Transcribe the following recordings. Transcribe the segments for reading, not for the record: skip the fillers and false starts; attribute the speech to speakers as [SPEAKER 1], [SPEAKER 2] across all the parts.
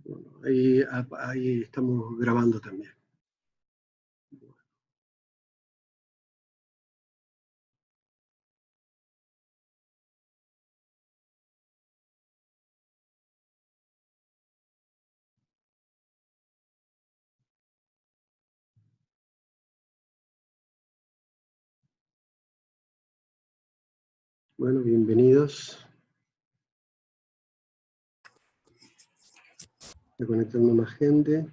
[SPEAKER 1] Bueno, ahí estamos grabando también. Bueno, bienvenidos. Está conectando más gente.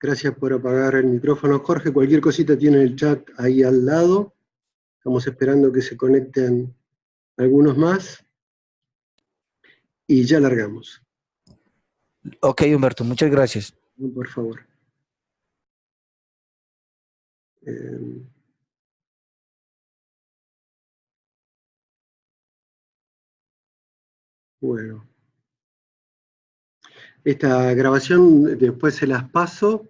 [SPEAKER 1] Gracias por apagar el micrófono. Jorge, cualquier cosita tiene el chat ahí al lado. Estamos esperando que se conecten algunos más. Y ya largamos.
[SPEAKER 2] Ok, Humberto, muchas gracias.
[SPEAKER 1] Por favor. Bueno. Esta grabación después se las paso.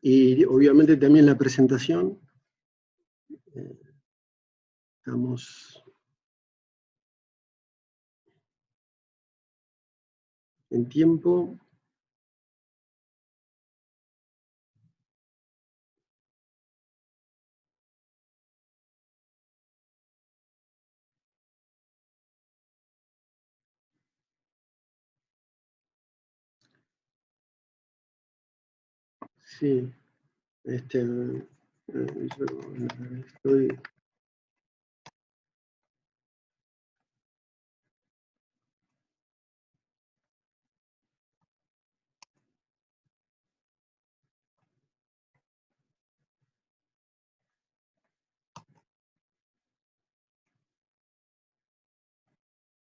[SPEAKER 1] Y obviamente también la presentación. Estamos en tiempo. Sí, yo estoy...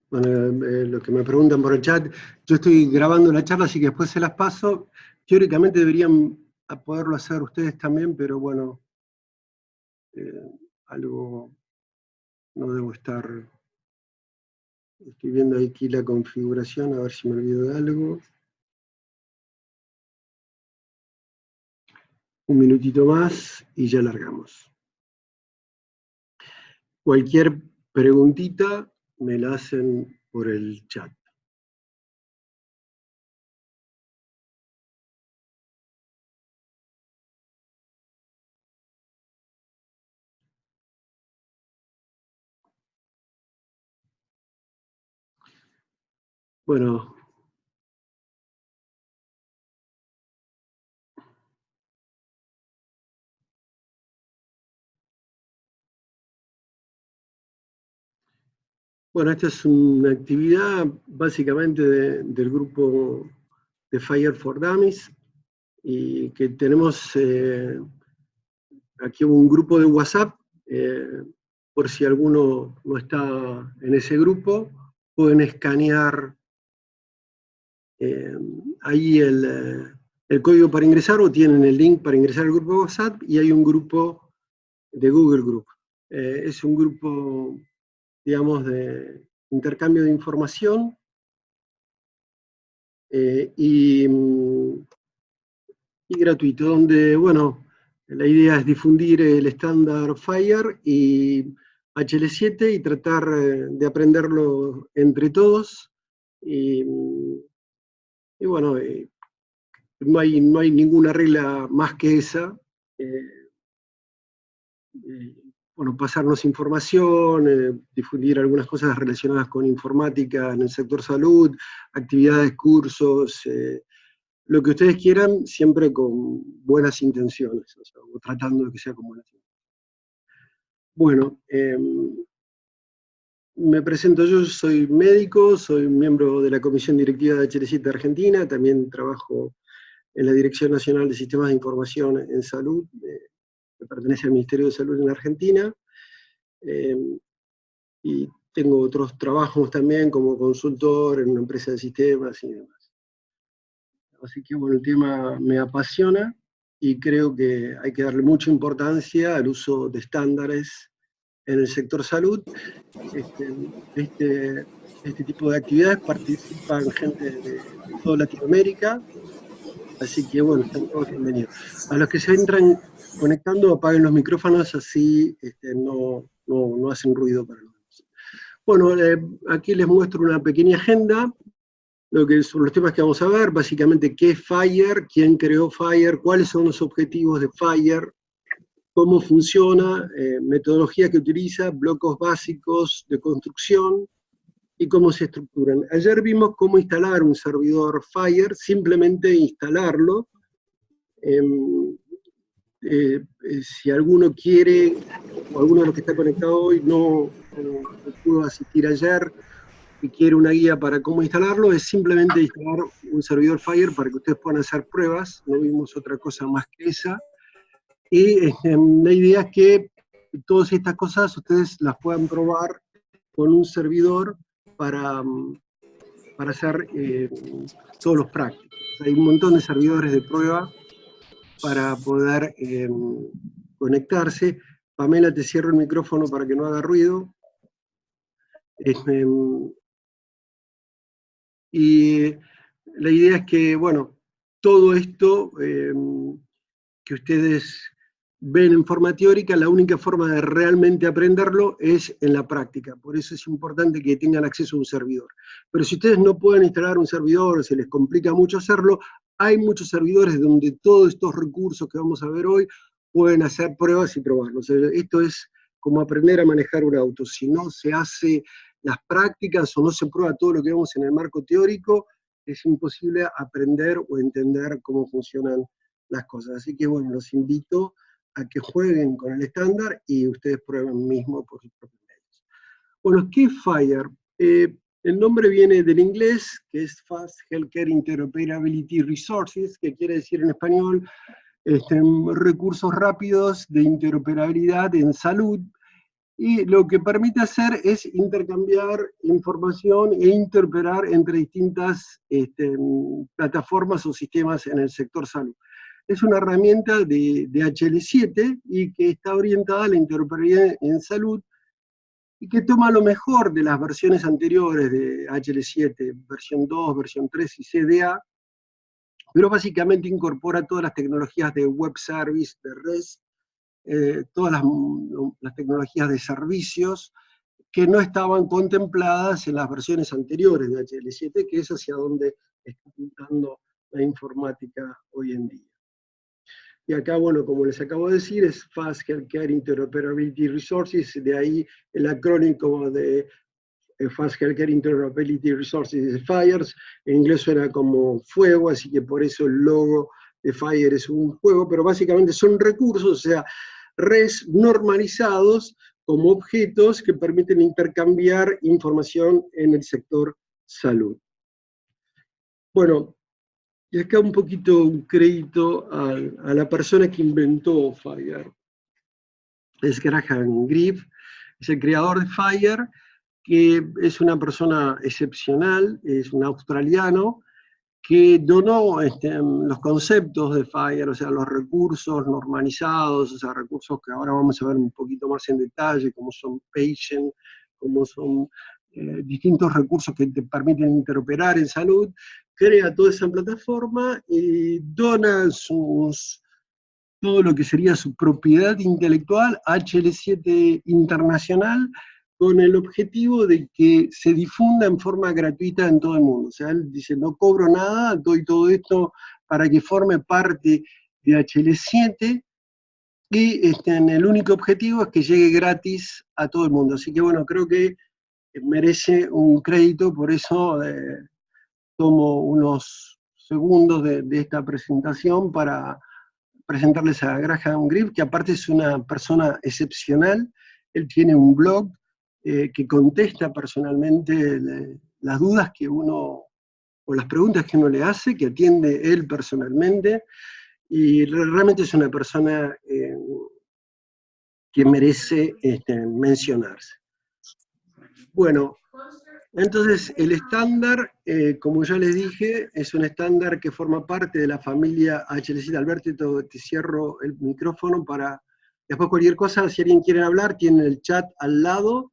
[SPEAKER 1] Bueno, lo que me preguntan por el chat, yo estoy grabando la charla, así que después se las paso. Teóricamente deberían poderlo hacer ustedes también, pero bueno, algo no debo estar. Estoy viendo aquí la configuración, a ver si me olvido de algo. Un minutito más y ya largamos. Cualquier preguntita me la hacen por el chat. Bueno. Bueno, esta es una actividad básicamente del grupo de Fire for Dummies, y que tenemos aquí un grupo de WhatsApp, por si alguno no está en ese grupo, pueden escanear ahí el código para ingresar, o tienen el link para ingresar al grupo de WhatsApp, y hay un grupo de Google Group. Es un grupo, digamos, de intercambio de información, y gratuito, donde, bueno, la idea es difundir el estándar FIRE y HL7 y tratar de aprenderlo entre todos. Y bueno, no hay ninguna regla más que esa. Bueno, pasarnos información, difundir algunas cosas relacionadas con informática en el sector salud, actividades, cursos, lo que ustedes quieran, siempre con buenas intenciones, o sea, o tratando de que sea con buenas intenciones. Bueno, me presento, yo soy médico, soy miembro de la Comisión Directiva de HL7 Argentina, también trabajo en la Dirección Nacional de Sistemas de Información en Salud, que pertenece al Ministerio de Salud en Argentina, y tengo otros trabajos también como consultor en una empresa de sistemas y demás. Así que bueno, el tema me apasiona y creo que hay que darle mucha importancia al uso de estándares en el sector salud. Este tipo de actividades participan gente de toda Latinoamérica, así que bueno, están todos bienvenidos. A los que se entran conectando, apaguen los micrófonos, así no hacen ruido para los demás. Bueno, aquí les muestro una pequeña agenda. Son los temas que vamos a ver, básicamente qué es FHIR, quién creó FHIR, cuáles son los objetivos de FHIR, cómo funciona, metodología que utiliza, blocos básicos de construcción y cómo se estructuran. Ayer vimos cómo instalar un servidor FHIR, simplemente instalarlo. Si alguno quiere, o alguno de los que está conectado hoy no pudo asistir ayer y quiere una guía para cómo instalarlo, es simplemente instalar un servidor FHIR para que ustedes puedan hacer pruebas, no vimos otra cosa más que esa. Y la idea es que todas estas cosas ustedes las puedan probar con un servidor para hacer todos los prácticos. Hay un montón de servidores de prueba para poder conectarse. Pamela, te cierro el micrófono para que no haga ruido. Y la idea es que, bueno, todo esto que ustedes ven en forma teórica, la única forma de realmente aprenderlo es en la práctica. Por eso es importante que tengan acceso a un servidor. Pero si ustedes no pueden instalar un servidor, se les complica mucho hacerlo, hay muchos servidores donde todos estos recursos que vamos a ver hoy pueden hacer pruebas y probarlos. Esto es como aprender a manejar un auto. Si no se hace las prácticas o no se prueba todo lo que vemos en el marco teórico, es imposible aprender o entender cómo funcionan las cosas. Así que bueno, los invito a que jueguen con el estándar y ustedes prueben mismo por sus propios medios. Bueno, ¿qué es FHIR? El nombre viene del inglés, que es Fast Healthcare Interoperability Resources, que quiere decir en español recursos rápidos de interoperabilidad en salud, y lo que permite hacer es intercambiar información e interoperar entre distintas plataformas o sistemas en el sector salud. Es una herramienta de HL7 y que está orientada a la interoperabilidad en salud y que toma lo mejor de las versiones anteriores de HL7, versión 2, versión 3 y CDA, pero básicamente incorpora todas las tecnologías de web service, de REST, todas las tecnologías de servicios que no estaban contempladas en las versiones anteriores de HL7, que es hacia donde está apuntando la informática hoy en día. Y acá, bueno, como les acabo de decir, es Fast Healthcare Interoperability Resources, de ahí el acrónimo de Fast Healthcare Interoperability Resources de FHIR, en inglés suena como fuego, así que por eso el logo de FHIR es un fuego, pero básicamente son recursos, o sea, redes normalizados como objetos que permiten intercambiar información en el sector salud. Bueno, y acá un poquito un crédito a la persona que inventó FHIR. Es Graham Greene, es el creador de FHIR, que es una persona excepcional, es un australiano, que donó los conceptos de FHIR, o sea, los recursos normalizados, o sea, recursos que ahora vamos a ver un poquito más en detalle, como son patient, como son distintos recursos que te permiten interoperar en salud, crea toda esa plataforma y dona todo lo que sería su propiedad intelectual, HL7 Internacional, con el objetivo de que se difunda en forma gratuita en todo el mundo. O sea, él dice, no cobro nada, doy todo esto para que forme parte de HL7, y el único objetivo es que llegue gratis a todo el mundo. Así que bueno, creo que merece un crédito, por eso tomo unos segundos de esta presentación para presentarles a Graham Greene, que aparte es una persona excepcional. Él tiene un blog que contesta personalmente las dudas que uno, o las preguntas que uno le hace, que atiende él personalmente, y realmente es una persona que merece mencionarse. Bueno, entonces el estándar, como ya les dije, es un estándar que forma parte de la familia HL7. Alberto, te cierro el micrófono para después cualquier cosa, si alguien quiere hablar, tiene el chat al lado,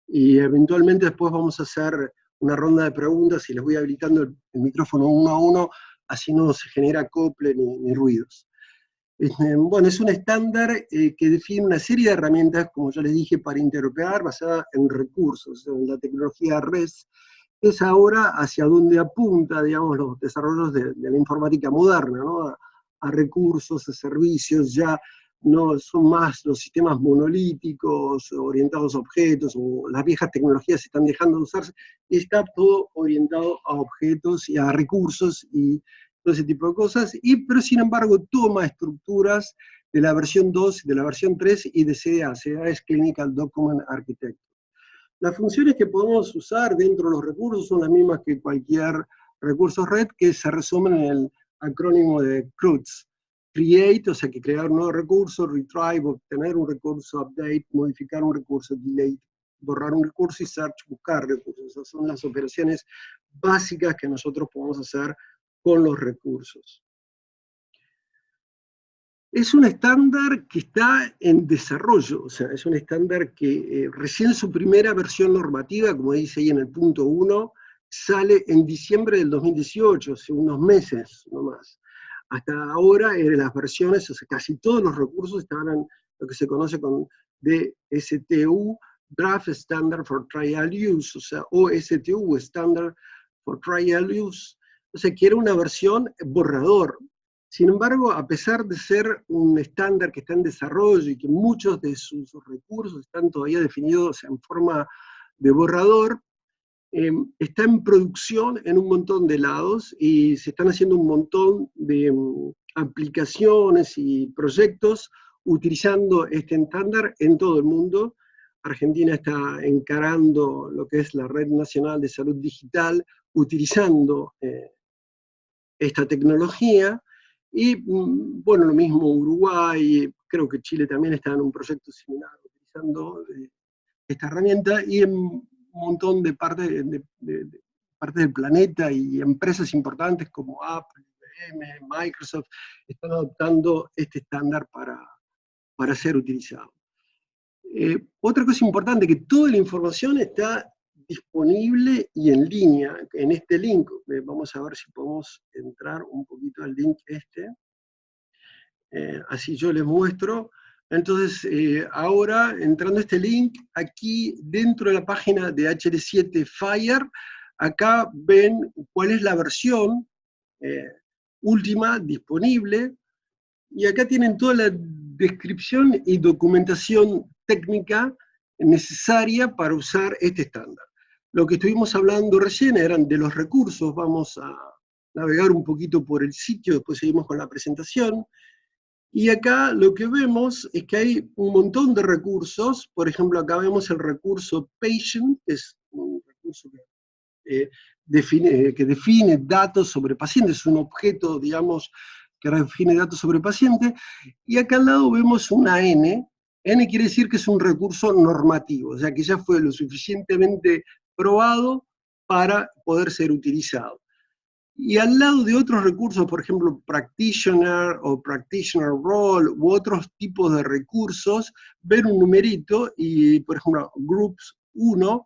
[SPEAKER 1] y eventualmente después vamos a hacer una ronda de preguntas y les voy habilitando el micrófono uno a uno, así no se genera acople ni ruidos. Bueno, es un estándar que define una serie de herramientas, como ya les dije, para interoperar, basada en recursos, en la tecnología REST, es ahora hacia donde apunta, digamos, los desarrollos de la informática moderna, ¿no? A recursos, a servicios, ya no son más los sistemas monolíticos, orientados a objetos, o las viejas tecnologías están dejando de usarse, y está todo orientado a objetos y a recursos y todo ese tipo de cosas, pero sin embargo toma estructuras de la versión 2, de la versión 3 y de CDA. CDA es Clinical Document Architecture. Las funciones que podemos usar dentro de los recursos son las mismas que cualquier recurso red, que se resumen en el acrónimo de CRUDS. Create, o sea que crear un nuevo recurso; retrieve, obtener un recurso; update, modificar un recurso; delete, borrar un recurso; y search, buscar recursos. Esas son las operaciones básicas que nosotros podemos hacer con los recursos. Es un estándar que está en desarrollo, o sea, es un estándar que recién su primera versión normativa, como dice ahí en el punto 1, sale en diciembre del 2018, hace unos meses nomás. Hasta ahora, las versiones, o sea, casi todos los recursos estaban en lo que se conoce con DSTU, Draft Standard for Trial Use, o sea, OSTU, Standard for Trial Use, o sea, que era una versión borrador. Sin embargo, a pesar de ser un estándar que está en desarrollo y que muchos de sus recursos están todavía definidos en forma de borrador, está en producción en un montón de lados y se están haciendo un montón de aplicaciones y proyectos utilizando este estándar en todo el mundo. Argentina está encarando lo que es la Red Nacional de Salud Digital utilizando esta tecnología. Y bueno, lo mismo Uruguay, creo que Chile también está en un proyecto similar utilizando esta herramienta, y en un montón de partes del planeta y empresas importantes como Apple, IBM, Microsoft, están adoptando este estándar para ser utilizado. Otra cosa importante, que toda la información está disponible y en línea en este link. Vamos a ver si podemos entrar un poquito al link este. Así yo les muestro. Entonces, ahora, entrando a este link, aquí dentro de la página de HL7 Fire, acá ven cuál es la versión última disponible, y acá tienen toda la descripción y documentación técnica necesaria para usar este estándar. Lo que estuvimos hablando recién eran de los recursos. Vamos a navegar un poquito por el sitio, después seguimos con la presentación. Y acá lo que vemos es que hay un montón de recursos. Por ejemplo, acá vemos el recurso patient, que es un recurso que define datos sobre pacientes, es un objeto, digamos, que define datos sobre paciente. Y acá al lado vemos una N. N quiere decir que es un recurso normativo, o sea que ya fue lo suficientemente probado para poder ser utilizado. Y al lado de otros recursos, por ejemplo, practitioner o practitioner role u otros tipos de recursos, ver un numerito y, por ejemplo, groups 1,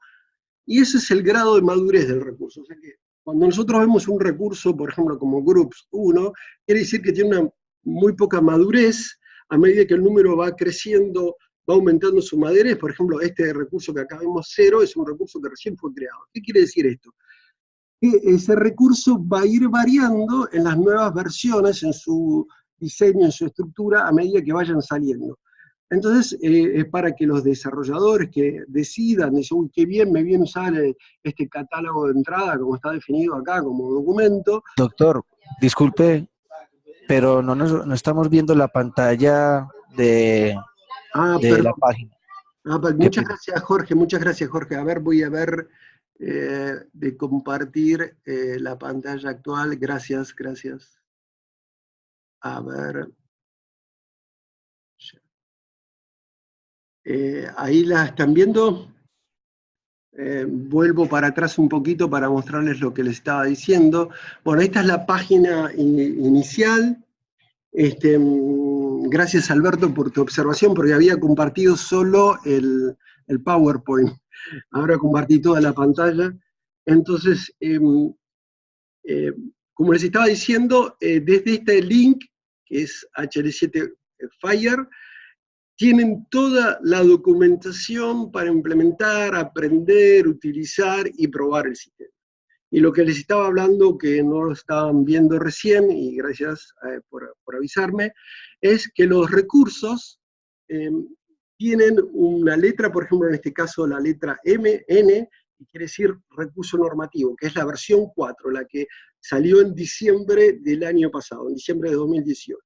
[SPEAKER 1] y ese es el grado de madurez del recurso. O sea que cuando nosotros vemos un recurso, por ejemplo, como groups 1, quiere decir que tiene una muy poca madurez. A medida que el número va creciendo, va aumentando su madurez. Por ejemplo, este recurso que acá vemos 0 es un recurso que recién fue creado. ¿Qué quiere decir esto? Que ese recurso va a ir variando en las nuevas versiones, en su diseño, en su estructura, a medida que vayan saliendo. Entonces, es para que los desarrolladores que decidan, dicen, uy, qué bien, me viene usar este catálogo de entrada, como está definido acá, como documento.
[SPEAKER 2] Doctor, disculpe, pero no estamos viendo la pantalla de la
[SPEAKER 1] Perdón.
[SPEAKER 2] página.
[SPEAKER 1] Muchas gracias, Jorge, muchas gracias, Jorge. A ver, voy a ver de compartir la pantalla actual. Gracias, gracias. A ver. Ahí la están viendo. Vuelvo para atrás un poquito para mostrarles lo que les estaba diciendo. Bueno, esta es la página inicial. Gracias, Alberto, por tu observación, porque había compartido solo el PowerPoint. Ahora compartí toda la pantalla. Entonces, como les estaba diciendo, desde este link, que es HL7 Fire, tienen toda la documentación para implementar, aprender, utilizar y probar el sistema. Y lo que les estaba hablando, que no lo estaban viendo recién, y gracias por avisarme, es que los recursos tienen una letra, por ejemplo, en este caso la letra M, N, y quiere decir recurso normativo, que es la versión 4, la que salió en diciembre del año pasado, en diciembre de 2018.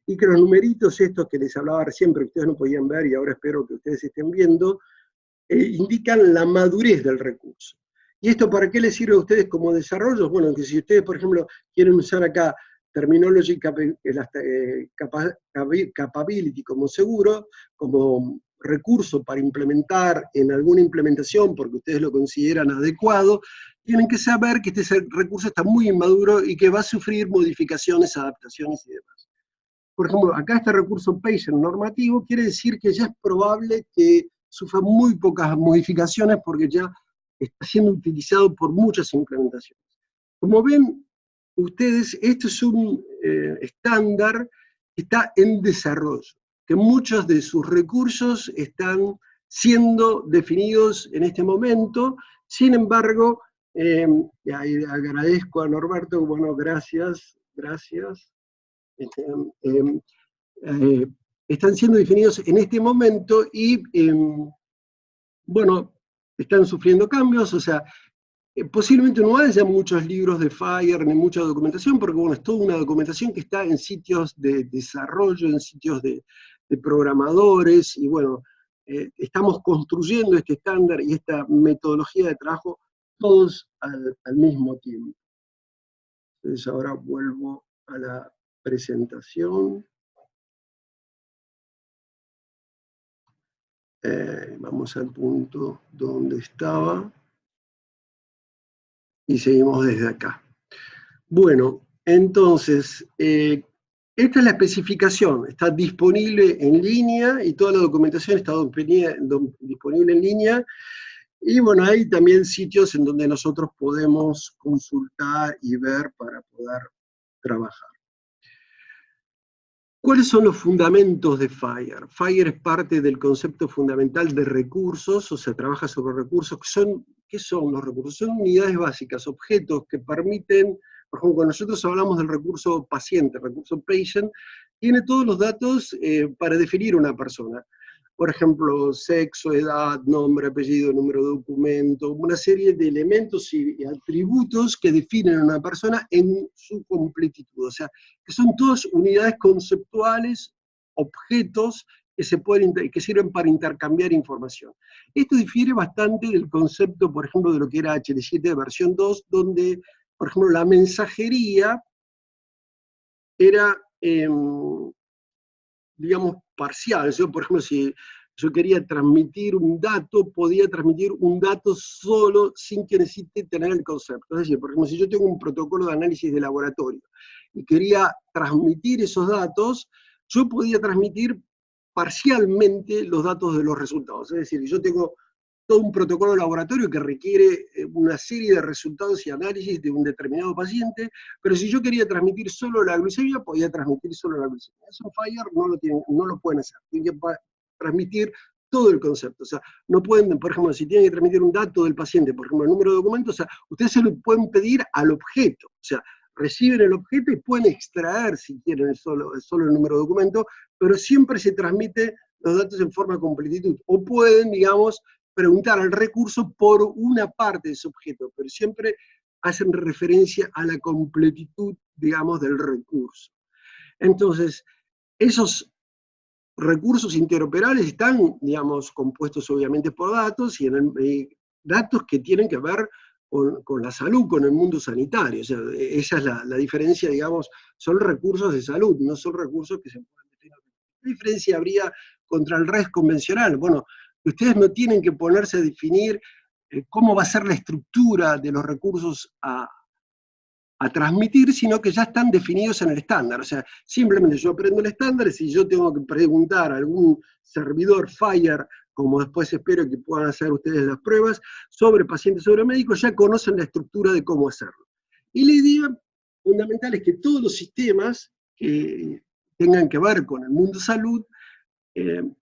[SPEAKER 1] Y que los numeritos estos que les hablaba recién, pero ustedes no podían ver, y ahora espero que ustedes estén viendo, indican la madurez del recurso. ¿Y esto para qué les sirve a ustedes como desarrollo? Bueno, que si ustedes, por ejemplo, quieren usar acá Terminology Capability como seguro, como recurso para implementar en alguna implementación, porque ustedes lo consideran adecuado, tienen que saber que este recurso está muy inmaduro y que va a sufrir modificaciones, adaptaciones y demás. Por ejemplo, acá este recurso patient normativo quiere decir que ya es probable que sufra muy pocas modificaciones porque ya está siendo utilizado por muchas implementaciones. Como ven ustedes, este es un estándar que está en desarrollo, que muchos de sus recursos están siendo definidos en este momento. Sin embargo, agradezco a Norberto, bueno, gracias. Están siendo definidos en este momento y, bueno, están sufriendo cambios, o sea, posiblemente no haya muchos libros de FHIR ni mucha documentación, porque bueno, es toda una documentación que está en sitios de desarrollo, en sitios de programadores, y bueno, estamos construyendo este estándar y esta metodología de trabajo todos al mismo tiempo. Entonces ahora vuelvo a la presentación. Vamos al punto donde estaba. Y seguimos desde acá. Bueno, entonces, esta es la especificación, está disponible en línea y toda la documentación está disponible en línea. Y bueno, hay también sitios en donde nosotros podemos consultar y ver para poder trabajar. ¿Cuáles son los fundamentos de FHIR? FHIR es parte del concepto fundamental de recursos, o sea, trabaja sobre recursos. ¿Qué son los recursos? Son unidades básicas, objetos que permiten, por ejemplo, cuando nosotros hablamos del recurso paciente, recurso patient, tiene todos los datos para definir una persona. Por ejemplo, sexo, edad, nombre, apellido, número de documento, una serie de elementos y atributos que definen a una persona en su completitud. O sea, que son todas unidades conceptuales, objetos que sirven para intercambiar información. Esto difiere bastante del concepto, por ejemplo, de lo que era HL7 versión 2, donde, por ejemplo, la mensajería era, digamos, parcial. Yo, por ejemplo, si yo quería transmitir un dato, podía transmitir un dato solo sin que necesite tener el concepto. Es decir, por ejemplo, si yo tengo un protocolo de análisis de laboratorio y quería transmitir esos datos, yo podía transmitir parcialmente los datos de los resultados. Es decir, yo tengo todo un protocolo de laboratorio que requiere una serie de resultados y análisis de un determinado paciente, pero si yo quería transmitir solo la glucemia, podía transmitir solo la glucemia. Eso FHIR no lo pueden hacer, tienen que transmitir todo el concepto. O sea, no pueden, por ejemplo, si tienen que transmitir un dato del paciente, por ejemplo, el número de documentos, o sea, ustedes se lo pueden pedir al objeto, o sea, reciben el objeto y pueden extraer, si quieren, solo el número de documento, pero siempre se transmite los datos en forma completitud, o pueden, digamos, preguntar al recurso por una parte de ese objeto, pero siempre hacen referencia a la completitud, digamos, del recurso. Entonces, esos recursos interoperables están, digamos, compuestos obviamente por datos, y datos que tienen que ver con la salud, con el mundo sanitario. O sea, esa es la diferencia, digamos, son recursos de salud, no son recursos que se pueden definir. ¿Qué diferencia habría contra el REST convencional? Bueno, ustedes no tienen que ponerse a definir cómo va a ser la estructura de los recursos a transmitir, sino que ya están definidos en el estándar. O sea, simplemente yo aprendo el estándar, y si yo tengo que preguntar a algún servidor FHIR, como después espero que puedan hacer ustedes las pruebas, sobre pacientes, sobre médicos, ya conocen la estructura de cómo hacerlo. Y la idea fundamental es que todos los sistemas que tengan que ver con el mundo salud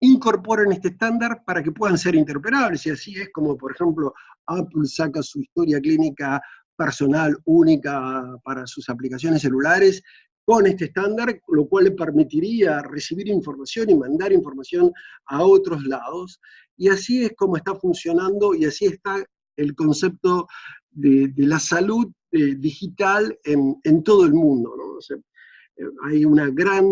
[SPEAKER 1] incorporen este estándar para que puedan ser interoperables, y así es como, por ejemplo, Apple saca su historia clínica personal única para sus aplicaciones celulares con este estándar, lo cual le permitiría recibir información y mandar información a otros lados. Y así es como está funcionando y así está el concepto de la salud digital en todo el mundo, ¿no? O sea, hay una gran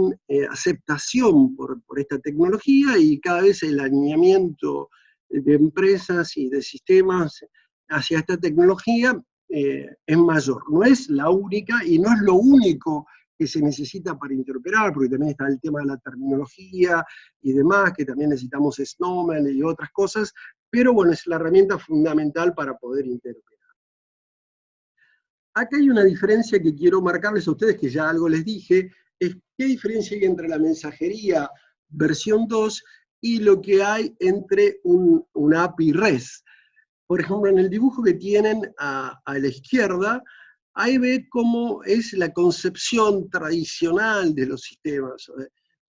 [SPEAKER 1] aceptación por esta tecnología y cada vez el alineamiento de empresas y de sistemas hacia esta tecnología es mayor. No es la única y no es lo único que se necesita para interoperar, porque también está el tema de la terminología y demás, que también necesitamos Snowman y otras cosas, pero bueno, es la herramienta fundamental para poder interoperar. Acá hay una diferencia que quiero marcarles a ustedes, que ya algo les dije, es qué diferencia hay entre la mensajería versión 2 y lo que hay entre una API REST. Por ejemplo, en el dibujo que tienen a la izquierda, ahí ve cómo es la concepción tradicional de los sistemas.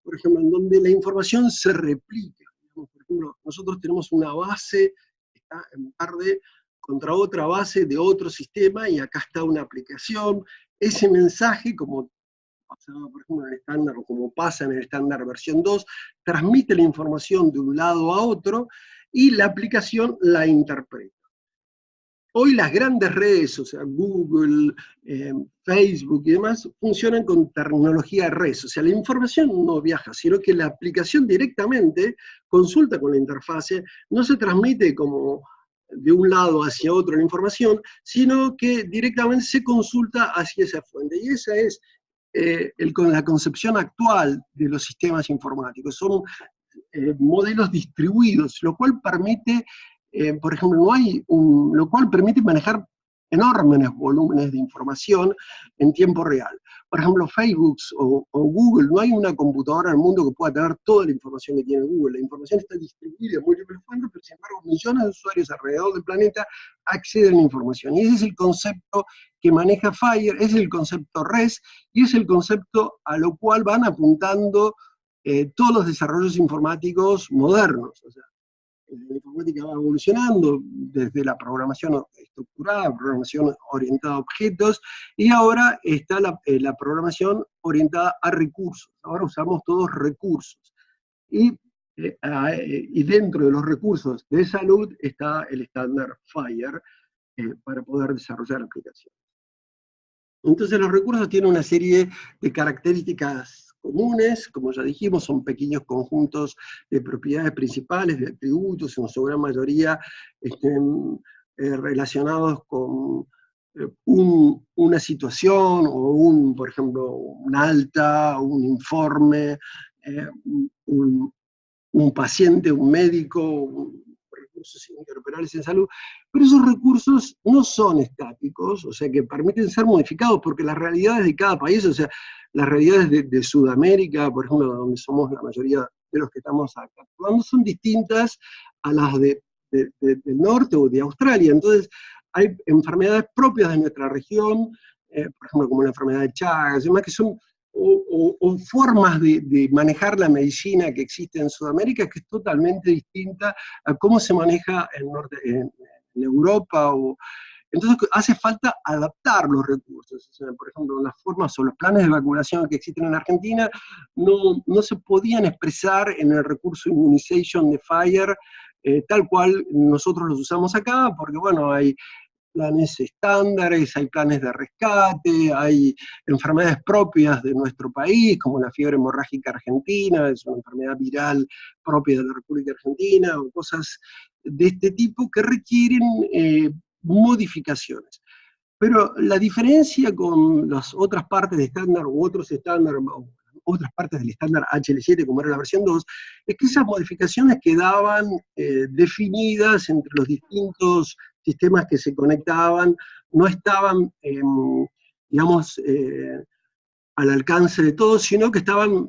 [SPEAKER 1] Por ejemplo, en donde la información se replica. Por ejemplo, nosotros tenemos una base que está en verde contra otra base de otro sistema, y acá está una aplicación. Ese mensaje, como pasaba, por ejemplo, en el estándar, o como pasa en el estándar versión 2, transmite la información de un lado a otro, y la aplicación la interpreta. Hoy las grandes redes, o sea, Google, Facebook y demás, funcionan con tecnología REST. O sea, la información no viaja, sino que la aplicación directamente consulta con la interfase, no se transmite como de un lado hacia otro la información, sino que directamente se consulta hacia esa fuente. Y esa es la concepción actual de los sistemas informáticos. Son modelos distribuidos, lo cual permite, por ejemplo, lo cual permite manejar enormes volúmenes de información en tiempo real. Por ejemplo, Facebook o Google, no hay una computadora en el mundo que pueda tener toda la información que tiene Google. La información está distribuida en múltiples fuentes, pero sin embargo millones de usuarios alrededor del planeta acceden a la información. Y ese es el concepto que maneja Fire, es el concepto REST, y es el concepto a lo cual van apuntando todos los desarrollos informáticos modernos. O sea, la informática va evolucionando desde la programación estructurada, programación orientada a objetos, y ahora está la programación orientada a recursos. Ahora usamos todos recursos. Y dentro de los recursos de salud está el estándar FHIR para poder desarrollar aplicaciones. Entonces los recursos tienen una serie de características comunes, como ya dijimos, son pequeños conjuntos de propiedades principales, de atributos, en su gran mayoría estén relacionados con una situación, o por ejemplo, un alta, un informe, un paciente, un médico, recursos interoperables en salud, pero esos recursos no son estáticos, o sea que permiten ser modificados, porque las realidades de cada país, o sea, las realidades de Sudamérica, por ejemplo, donde somos la mayoría de los que estamos acá actuando, son distintas a las del norte o de Australia. Entonces, hay enfermedades propias de nuestra región, por ejemplo, como la enfermedad de Chagas, que son o formas de manejar la medicina que existe en Sudamérica, que es totalmente distinta a cómo se maneja en Europa. Entonces hace falta adaptar los recursos. O sea, por ejemplo, las formas o los planes de vacunación que existen en Argentina no se podían expresar en el recurso Immunization de FHIR tal cual nosotros los usamos acá, porque bueno, hay planes estándares, hay planes de rescate, hay enfermedades propias de nuestro país, como la fiebre hemorrágica argentina, es una enfermedad viral propia de la República Argentina, o cosas de este tipo que requieren modificaciones. Pero la diferencia con las otras partes de estándar u otros estándares, otras partes del estándar HL7, como era la versión 2, es que esas modificaciones quedaban definidas entre los distintos sistemas que se conectaban, no estaban, digamos, al alcance de todos, sino que estaban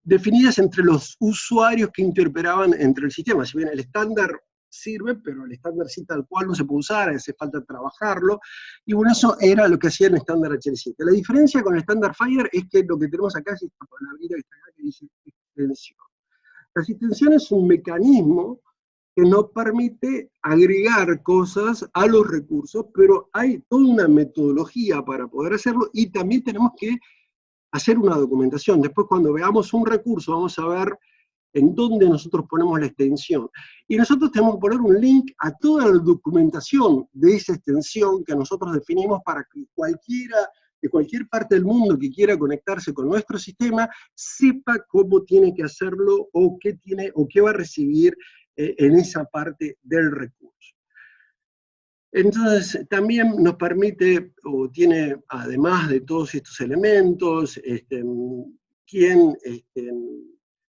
[SPEAKER 1] definidas entre los usuarios que interoperaban entre el sistema. Si bien el estándar sirve, pero el estándar sí tal cual no se puede usar, hace falta trabajarlo, y bueno, eso era lo que hacía el estándar HL7. La diferencia con el estándar FHIR es que lo que tenemos acá es esta palabrita que está acá que dice extensión. La extensión es un mecanismo que nos permite agregar cosas a los recursos, pero hay toda una metodología para poder hacerlo, y también tenemos que hacer una documentación. Después, cuando veamos un recurso, vamos a ver en dónde nosotros ponemos la extensión. Y nosotros tenemos que poner un link a toda la documentación de esa extensión que nosotros definimos para que cualquiera de cualquier parte del mundo que quiera conectarse con nuestro sistema sepa cómo tiene que hacerlo o qué va a recibir en esa parte del recurso. Entonces, también nos permite, o tiene, además de todos estos elementos, quién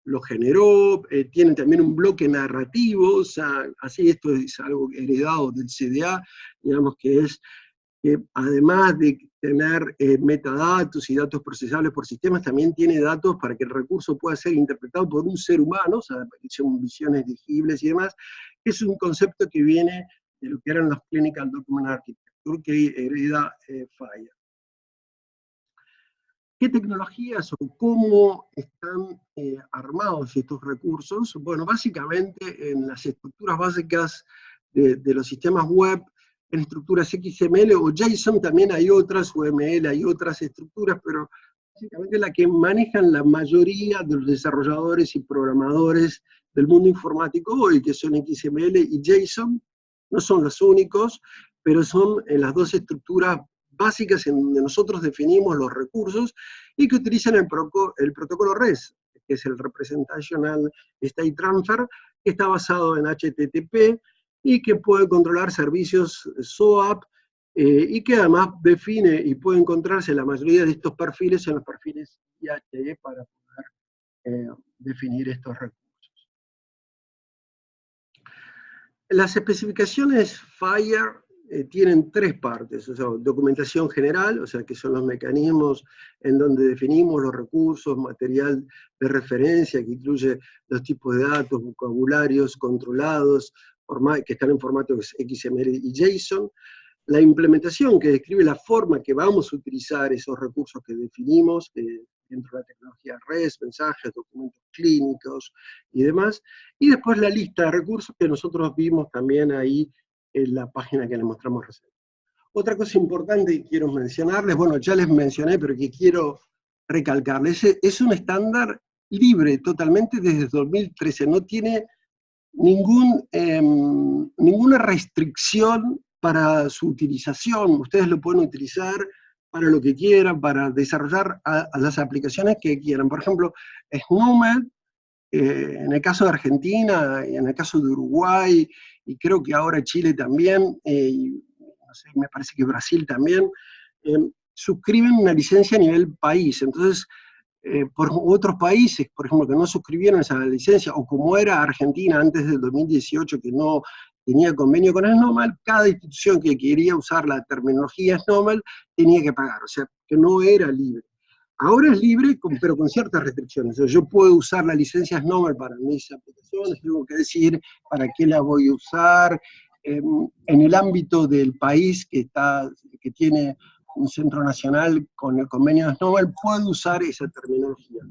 [SPEAKER 1] lo generó, tiene también un bloque narrativo, o sea, así esto es algo heredado del CDA, digamos que es que además de tener metadatos y datos procesables por sistemas, también tiene datos para que el recurso pueda ser interpretado por un ser humano, o sea, que son visiones legibles y demás, que es un concepto que viene de lo que eran los Clinical Document Architecture, que hereda FHIR. ¿Qué tecnologías o cómo están armados estos recursos? Bueno, básicamente en las estructuras básicas de los sistemas web, en estructuras XML o JSON también hay otras, UML hay otras estructuras, pero básicamente la que manejan la mayoría de los desarrolladores y programadores del mundo informático hoy, que son XML y JSON, no son los únicos, pero son las dos estructuras básicas en donde nosotros definimos los recursos y que utilizan el protocolo REST, que es el Representational State Transfer, que está basado en HTTP y que puede controlar servicios SOAP y que además define y puede encontrarse la mayoría de estos perfiles en los perfiles IHE para poder definir estos recursos. Las especificaciones FHIR tienen tres partes, o sea, documentación general, o sea, que son los mecanismos en donde definimos los recursos, material de referencia, que incluye los tipos de datos, vocabularios controlados, que están en formatos XML y JSON. La implementación, que describe la forma que vamos a utilizar esos recursos que definimos dentro de la tecnología REST, mensajes, documentos clínicos y demás. Y después la lista de recursos que nosotros vimos también ahí en la página que les mostramos recién. Otra cosa importante que quiero mencionarles, bueno, ya les mencioné, pero que quiero recalcarles, es un estándar libre totalmente desde 2013, no tiene ninguna restricción para su utilización. Ustedes lo pueden utilizar para lo que quieran, para desarrollar a las aplicaciones que quieran. Por ejemplo, SNOMED, en el caso de Argentina, en el caso de Uruguay, y creo que ahora Chile también, y no sé, me parece que Brasil también, suscriben una licencia a nivel país. Entonces, por otros países, por ejemplo, que no suscribieron esa licencia, o como era Argentina antes del 2018, que no tenía convenio con SNOMED, cada institución que quería usar la terminología SNOMED tenía que pagar, o sea, que no era libre. Ahora es libre, pero con ciertas restricciones. O sea, yo puedo usar la licencia SNOMED para mis aplicaciones, tengo que decir para qué la voy a usar, en el ámbito del país que tiene un centro nacional con el convenio de SNOMED, puedo usar esa terminología.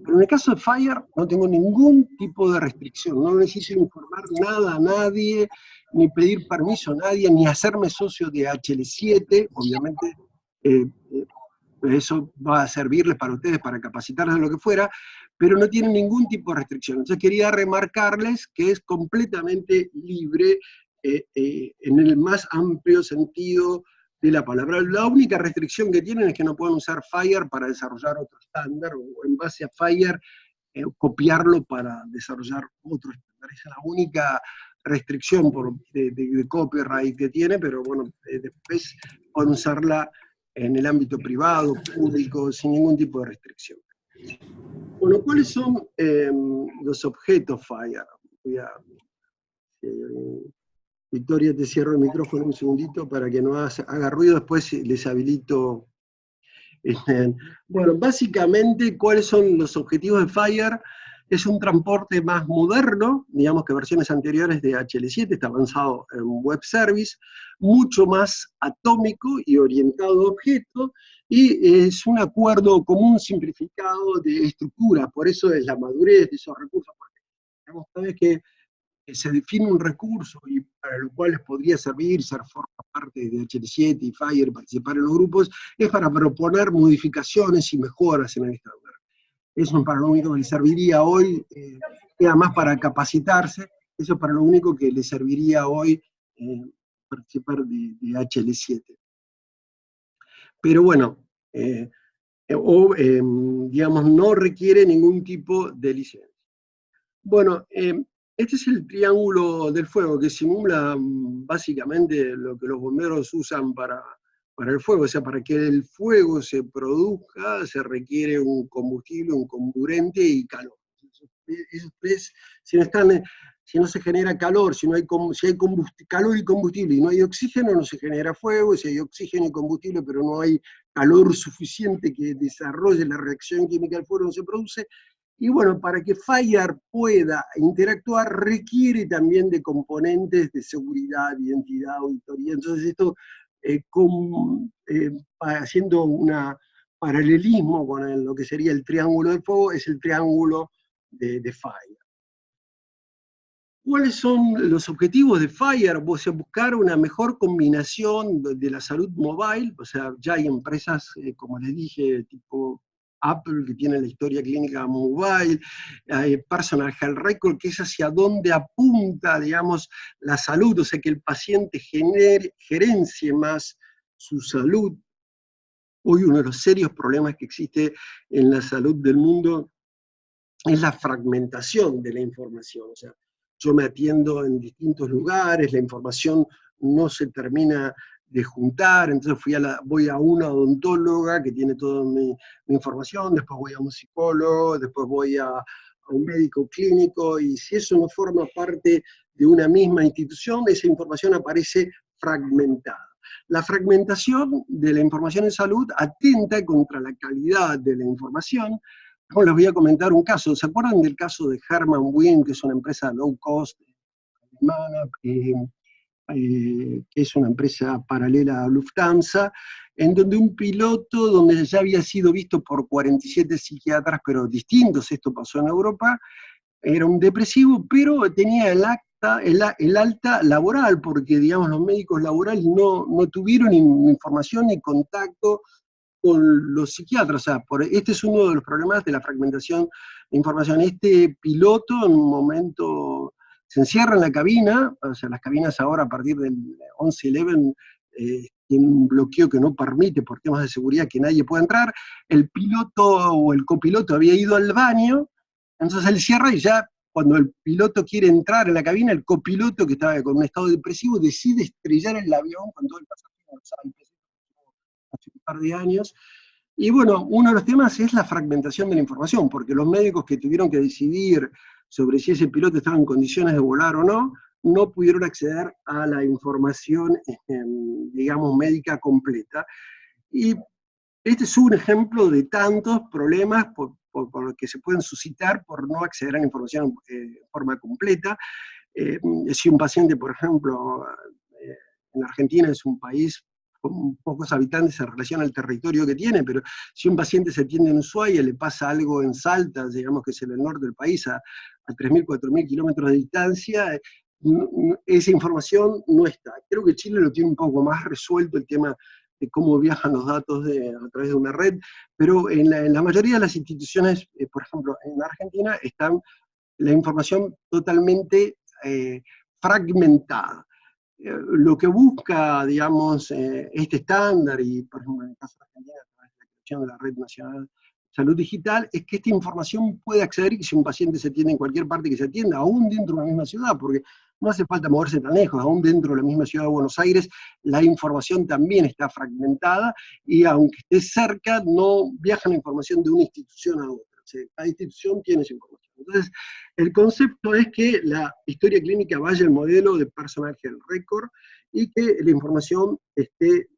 [SPEAKER 1] Pero en el caso de FHIR no tengo ningún tipo de restricción, no necesito informar nada a nadie, ni pedir permiso a nadie, ni hacerme socio de HL7, obviamente eso va a servirles para ustedes, para capacitarles de lo que fuera, pero no tienen ningún tipo de restricción. Entonces quería remarcarles que es completamente libre en el más amplio sentido de la palabra. La única restricción que tienen es que no pueden usar FHIR para desarrollar otro estándar, o en base a FHIR copiarlo para desarrollar otro estándar. Esa es la única restricción de copyright que tiene, pero bueno, después pueden usarla en el ámbito privado, público, sin ningún tipo de restricción. Bueno, ¿cuáles son los objetos FHIR? Victoria, te cierro el micrófono un segundito para que no haga ruido, después les habilito. Bueno, básicamente, ¿cuáles son los objetivos de FHIR? Es un transporte más moderno, digamos que versiones anteriores de HL7, está avanzado en web service, mucho más atómico y orientado a objetos, y es un acuerdo común simplificado de estructura, por eso es la madurez de esos recursos, porque digamos, cada vez que se define un recurso y para lo cual les podría servir ser forma parte de HL7 y FHIR, participar en los grupos, es para proponer modificaciones y mejoras en el estándar. Eso es para lo único que les serviría hoy, queda más para capacitarse, eso es para lo único que les serviría hoy participar de HL7. Pero bueno, digamos, no requiere ningún tipo de licencia. Bueno, este es el triángulo del fuego, que simula básicamente lo que los bomberos usan para el fuego. O sea, para que el fuego se produzca, se requiere un combustible, un comburente y calor. Esos tres, si no se genera calor, si hay calor y combustible y no hay oxígeno, no se genera fuego. Si hay oxígeno y combustible, pero no hay calor suficiente que desarrolle la reacción química del fuego, no se produce. Y bueno, para que FHIR pueda interactuar, requiere también de componentes de seguridad, identidad, auditoría. Entonces esto, haciendo un paralelismo con lo que sería el triángulo del fuego, es el triángulo de FHIR. ¿Cuáles son los objetivos de FHIR? O sea, buscar una mejor combinación de la salud mobile. O sea, ya hay empresas, como les dije, tipo Apple, que tiene la historia clínica mobile, Personal Health Record, que es hacia dónde apunta, digamos, la salud, o sea, que el paciente gerencie más su salud. Hoy uno de los serios problemas que existe en la salud del mundo es la fragmentación de la información. O sea, yo me atiendo en distintos lugares, la información no se termina de juntar, entonces voy a una odontóloga que tiene toda mi información, después voy a un psicólogo, después voy a un médico clínico, y si eso no forma parte de una misma institución, esa información aparece fragmentada. La fragmentación de la información en salud atenta contra la calidad de la información. Ahora les voy a comentar un caso. ¿Se acuerdan del caso de Hermann Wien, que es una empresa low cost alemana, que es una empresa paralela a Lufthansa, en donde un piloto, donde ya había sido visto por 47 psiquiatras, pero distintos, esto pasó en Europa, era un depresivo, pero tenía el alta laboral, porque, digamos, los médicos laborales no tuvieron información ni contacto con los psiquiatras. O sea, este es uno de los problemas de la fragmentación de información. Este piloto en un momento se encierra en la cabina, o sea, las cabinas ahora a partir del 11-11 tienen un bloqueo que no permite por temas de seguridad que nadie pueda entrar. El piloto o el copiloto había ido al baño, entonces él cierra y ya cuando el piloto quiere entrar en la cabina, el copiloto, que estaba con un estado depresivo, decide estrellar el avión con todo el pasajero hace un par de años. Y bueno, uno de los temas es la fragmentación de la información, porque los médicos que tuvieron que decidir sobre si ese piloto estaba en condiciones de volar o no, no pudieron acceder a la información, digamos, médica completa. Y este es un ejemplo de tantos problemas por los que se pueden suscitar por no acceder a la información de forma completa. Si un paciente, por ejemplo, en Argentina es un país con pocos habitantes en relación al territorio que tiene, pero si un paciente se atiende en Ushuaia, le pasa algo en Salta, digamos que es en el norte del país, a 3.000, 4.000 kilómetros de distancia, esa información no está. Creo que Chile lo tiene un poco más resuelto, el tema de cómo viajan los datos a través de una red, pero en la mayoría de las instituciones, por ejemplo, en Argentina, están la información totalmente fragmentada. Lo que busca, digamos, este estándar, y por ejemplo en el caso de Argentina, a través de la creación de la Red Nacional de Salud Digital, es que esta información puede acceder, y que si un paciente se atiende en cualquier parte que se atienda, aún dentro de la misma ciudad, porque no hace falta moverse tan lejos, aún dentro de la misma ciudad de Buenos Aires, la información también está fragmentada, y aunque esté cerca, no viaja la información de una institución a otra. O sea, cada institución tiene esa información. Entonces, el concepto es que la historia clínica vaya al modelo de Personal Health Record y que la información esté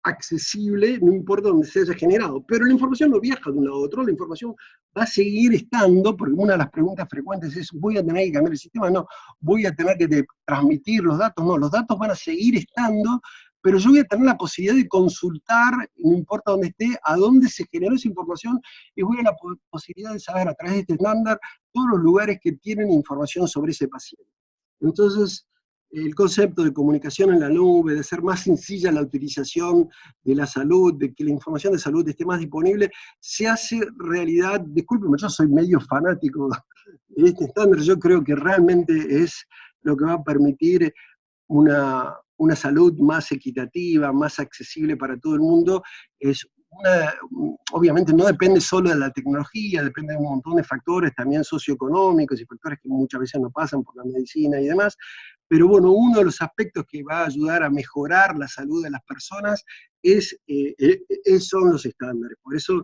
[SPEAKER 1] accesible, no importa dónde se haya generado. Pero la información no viaja de un lado a otro, la información va a seguir estando, porque una de las preguntas frecuentes es, ¿voy a tener que cambiar el sistema? No. ¿Voy a tener que transmitir los datos? No, los datos van a seguir estando, pero yo voy a tener la posibilidad de consultar, no importa dónde esté, a dónde se generó esa información, y voy a la posibilidad de saber a través de este estándar todos los lugares que tienen información sobre ese paciente. Entonces, el concepto de comunicación en la nube, de ser más sencilla la utilización de la salud, de que la información de salud esté más disponible, se hace realidad. Discúlpeme, yo soy medio fanático de este estándar, yo creo que realmente es lo que va a permitir una salud más equitativa, más accesible para todo el mundo. Obviamente no depende solo de la tecnología, depende de un montón de factores también socioeconómicos y factores que muchas veces no pasan por la medicina y demás, pero bueno, uno de los aspectos que va a ayudar a mejorar la salud de las personas son los estándares. Por eso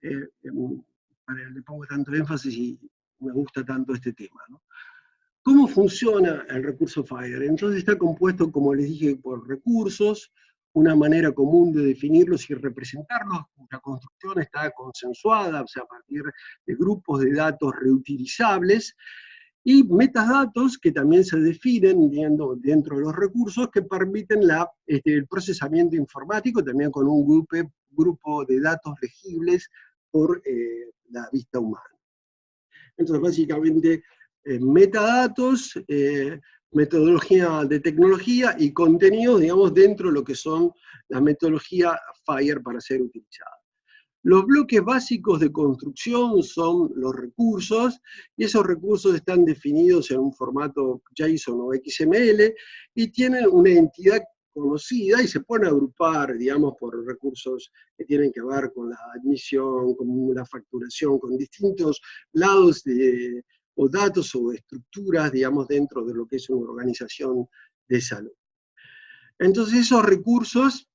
[SPEAKER 1] le pongo tanto énfasis y me gusta tanto este tema, ¿no? ¿Cómo funciona el recurso FHIR? Entonces está compuesto, como les dije, por recursos, una manera común de definirlos y representarlos, cuya construcción está consensuada, o sea, a partir de grupos de datos reutilizables, y metadatos que también se definen dentro de los recursos que permiten el procesamiento informático, también con un grupo de datos legibles por la vista humana. Entonces, básicamente, metadatos, metodología de tecnología y contenidos, digamos, dentro de lo que son la metodología FHIR para ser utilizada. Los bloques básicos de construcción son los recursos, y esos recursos están definidos en un formato JSON o XML, y tienen una entidad conocida, y se pueden agrupar, digamos, por recursos que tienen que ver con la admisión, con la facturación, con distintos lados o datos o estructuras, digamos, dentro de lo que es una organización de salud. Entonces esos recursos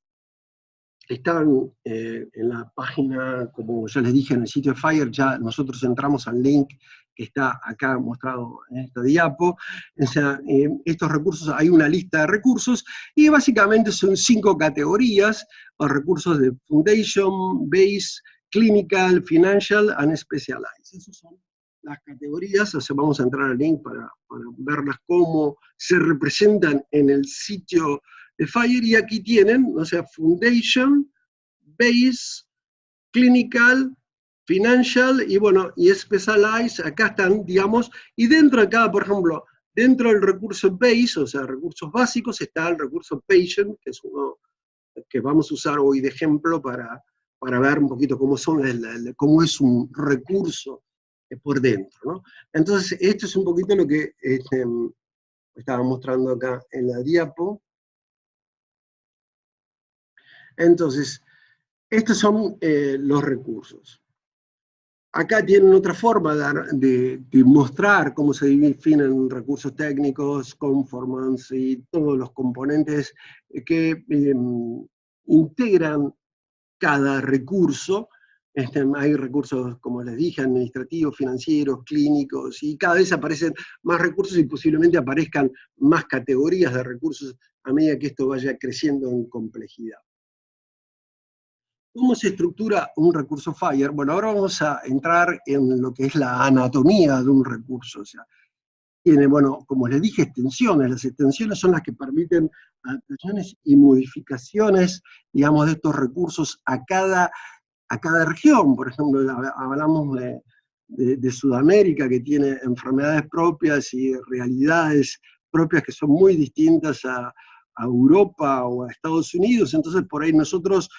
[SPEAKER 1] están en la página, como ya les dije, en el sitio de FHIR. Ya nosotros entramos al link que está acá mostrado en esta diapo. O sea, estos recursos, hay una lista de recursos, y básicamente son 5 categorías, los recursos de Foundation, Base, Clinical, Financial, and Specialized. Esas son las categorías. O sea, vamos a entrar al link para verlas cómo se representan en el sitio de FHIR, y aquí tienen, o sea, Foundation, Base, Clinical, Financial, y bueno, y Specialized, acá están, digamos, y dentro de cada, por ejemplo, dentro del recurso Base, o sea, recursos básicos, está el recurso Patient, que es uno que vamos a usar hoy de ejemplo para ver un poquito cómo cómo es un recurso por dentro, ¿no? Entonces, esto es un poquito lo que estaba mostrando acá en la diapo. Entonces, estos son los recursos. Acá tienen otra forma de mostrar cómo se definen recursos técnicos, conformance y todos los componentes que integran cada recurso. Hay recursos, como les dije, administrativos, financieros, clínicos, y cada vez aparecen más recursos y posiblemente aparezcan más categorías de recursos a medida que esto vaya creciendo en complejidad. ¿Cómo se estructura un recurso FHIR? Bueno, ahora vamos a entrar en lo que es la anatomía de un recurso. O sea, tiene, bueno, como les dije, extensiones. Las extensiones son las que permiten adaptaciones y modificaciones, digamos, de estos recursos a cada región. Por ejemplo, hablamos de Sudamérica, que tiene enfermedades propias y realidades propias que son muy distintas a Europa o a Estados Unidos. Entonces, por ahí nosotros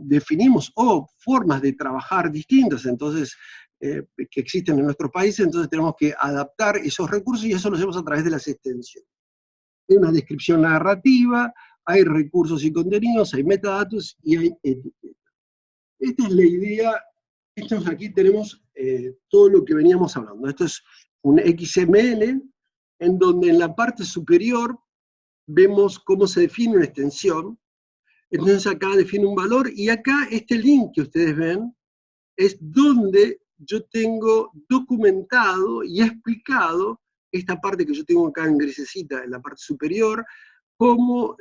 [SPEAKER 1] definimos formas de trabajar distintas, entonces, que existen en nuestro país. Entonces tenemos que adaptar esos recursos, y eso lo hacemos a través de las extensiones. Hay una descripción narrativa, hay recursos y contenidos, hay metadatos y hay etiquetas. Esta es la idea. Aquí tenemos todo lo que veníamos hablando. Esto es un XML, en donde en la parte superior vemos cómo se define una extensión. Entonces acá define un valor, y acá este link que ustedes ven es donde yo tengo documentado y explicado esta parte que yo tengo acá en grisecita, en la parte superior, cómo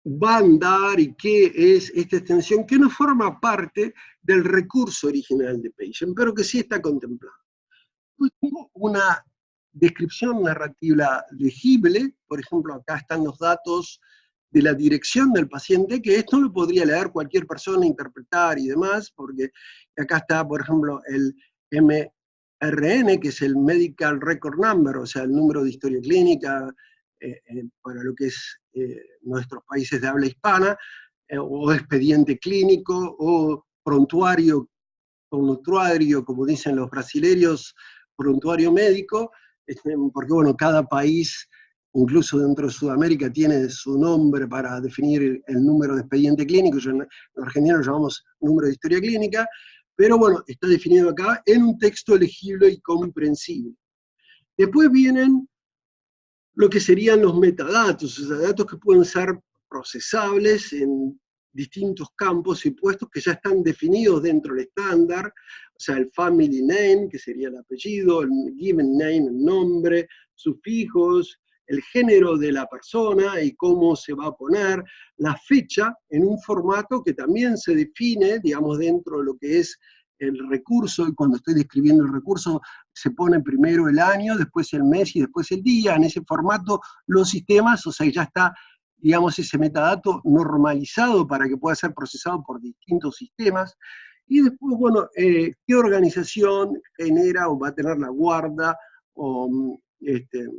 [SPEAKER 1] va a andar y qué es esta extensión, que no forma parte del recurso original de Patient, pero que sí está contemplado. Pues tengo una descripción narrativa legible. Por ejemplo, acá están los datos de la dirección del paciente, que esto lo podría leer cualquier persona, interpretar y demás, porque acá está, por ejemplo, el RN, que es el Medical Record Number, o sea, el número de historia clínica para lo que es nuestros países de habla hispana, o expediente clínico, o prontuario, como dicen los brasileños, prontuario médico, porque bueno, cada país, incluso dentro de Sudamérica, tiene su nombre para definir el número de expediente clínico. En Argentina lo llamamos número de historia clínica, pero bueno, está definido acá en un texto legible y comprensible. Después vienen lo que serían los metadatos, o sea, datos que pueden ser procesables en distintos campos y puestos que ya están definidos dentro del estándar, o sea, el family name, que sería el apellido, el given name, el nombre, sufijos, el género de la persona y cómo se va a poner, la fecha en un formato que también se define, digamos, dentro de lo que es el recurso, y cuando estoy describiendo el recurso se pone primero el año, después el mes y después el día, en ese formato los sistemas, o sea, ya está, digamos, ese metadato normalizado para que pueda ser procesado por distintos sistemas. Y después, bueno, ¿qué organización genera o va a tener la guarda de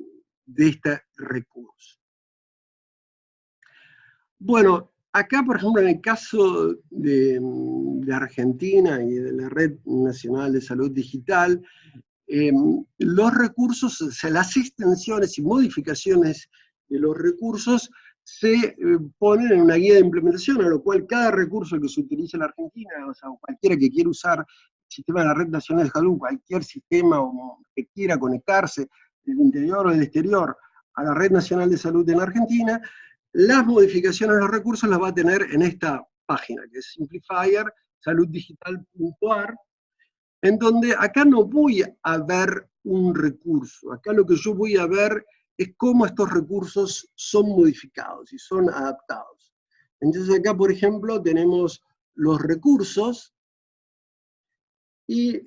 [SPEAKER 1] este recurso? Bueno, acá, por ejemplo, en el caso de Argentina y de la Red Nacional de Salud Digital, los recursos, o sea, las extensiones y modificaciones de los recursos se ponen en una guía de implementación, a lo cual cada recurso que se utiliza en la Argentina, o sea, cualquiera que quiera usar el sistema de la Red Nacional de Salud, cualquier sistema que quiera conectarse del interior o del exterior a la Red Nacional de Salud en la Argentina, las modificaciones de los recursos las va a tener en esta página, que es simplifiersaluddigital.ar, en donde acá no voy a ver un recurso, acá lo que yo voy a ver es cómo estos recursos son modificados y son adaptados. Entonces acá, por ejemplo, tenemos los recursos y,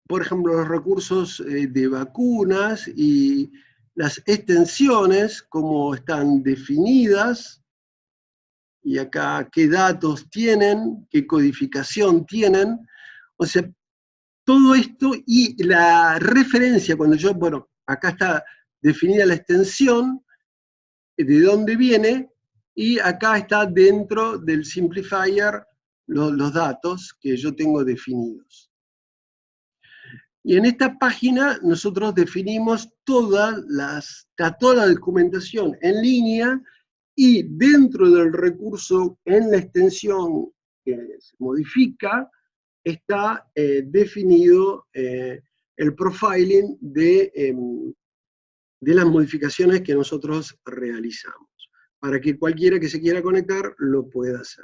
[SPEAKER 1] por ejemplo, los recursos de vacunas y las extensiones, cómo están definidas, y acá qué datos tienen, qué codificación tienen. O sea, todo esto y la referencia, cuando yo, bueno, acá está definida la extensión, de dónde viene, y acá está dentro del simplifier los datos que yo tengo definidos. Y en esta página nosotros definimos toda la documentación en línea, y dentro del recurso, en la extensión que se modifica, está definido el profiling de las modificaciones que nosotros realizamos, para que cualquiera que se quiera conectar lo pueda hacer.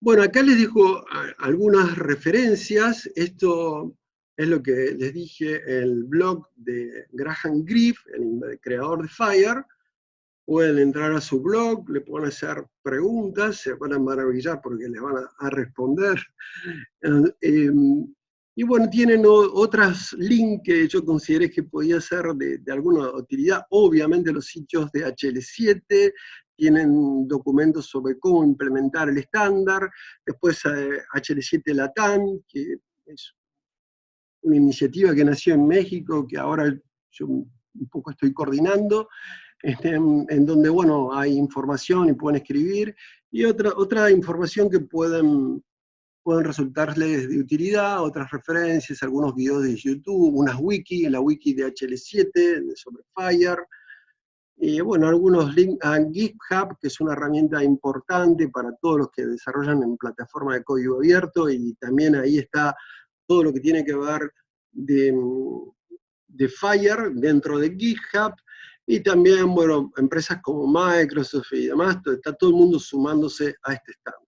[SPEAKER 1] Bueno, acá les dejo algunas referencias. Esto es lo que les dije, el blog de Graham Greene, el creador de FHIR. Pueden entrar a su blog, le pueden hacer preguntas, se van a maravillar porque les van a responder. Y bueno, tienen otros links que yo consideré que podía ser de alguna utilidad. Obviamente los sitios de HL7 tienen documentos sobre cómo implementar el estándar. Después HL7 Latam, que es una iniciativa que nació en México, que ahora yo un poco estoy coordinando, en donde, bueno, hay información y pueden escribir, y otra información que pueden resultarles de utilidad, otras referencias, algunos videos de YouTube, unas wiki, la wiki de HL7, sobre FHIR, y bueno, algunos links a GitHub, que es una herramienta importante para todos los que desarrollan en plataforma de código abierto, y también ahí está todo lo que tiene que ver de FHIR dentro de GitHub, y también, bueno, empresas como Microsoft y demás, está todo el mundo sumándose a este estándar.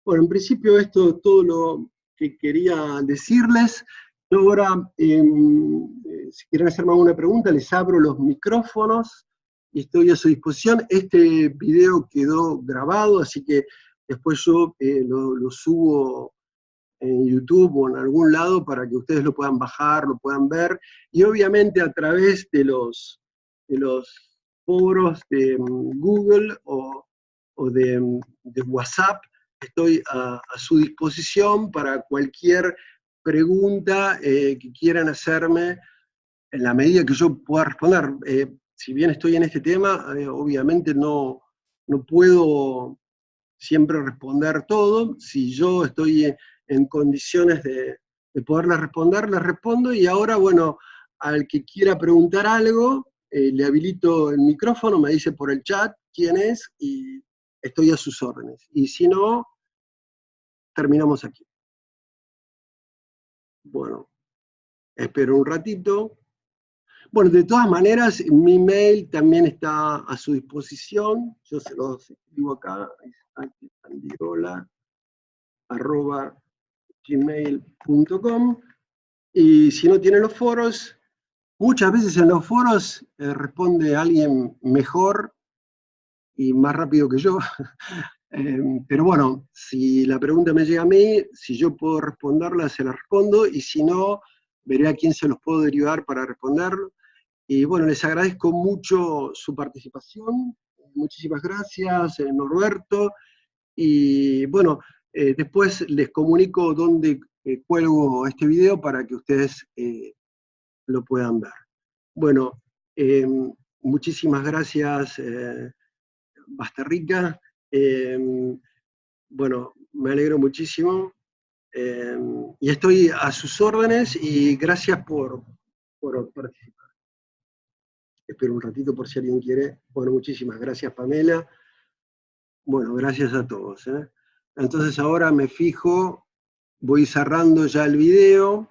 [SPEAKER 1] Bueno, en principio esto es todo lo que quería decirles. Yo ahora, si quieren hacerme alguna pregunta, les abro los micrófonos y estoy a su disposición. Este video quedó grabado, así que después yo lo subo en YouTube o en algún lado para que ustedes lo puedan bajar, lo puedan ver, y obviamente a través de los foros de Google o de WhatsApp estoy a su disposición para cualquier pregunta que quieran hacerme en la medida que yo pueda responder. Si bien estoy en este tema, obviamente no puedo siempre responder todo. Si yo estoy en condiciones de poderles responder, les respondo, y ahora, bueno, al que quiera preguntar algo, le habilito el micrófono, me dice por el chat quién es, y estoy a sus órdenes. Y si no, terminamos aquí. Bueno, espero un ratito. Bueno, de todas maneras, mi mail también está a su disposición. Yo se los escribo acá, andirola@gmail.com. Y si no tienen los foros, muchas veces en los foros responde alguien mejor y más rápido que yo. Pero bueno, si la pregunta me llega a mí, si yo puedo responderla, se la respondo, y si no, veré a quién se los puedo derivar para responderlo. Y bueno, les agradezco mucho su participación. Muchísimas gracias, Norberto. Y bueno, después les comunico dónde cuelgo este video para que ustedes lo puedan ver. Bueno, muchísimas gracias, Basterrica. Bueno, me alegro muchísimo. Y estoy a sus órdenes, y gracias por participar. Espero un ratito por si alguien quiere. Bueno, muchísimas gracias, Pamela. Bueno, gracias a todos. Entonces ahora me fijo, voy cerrando ya el video.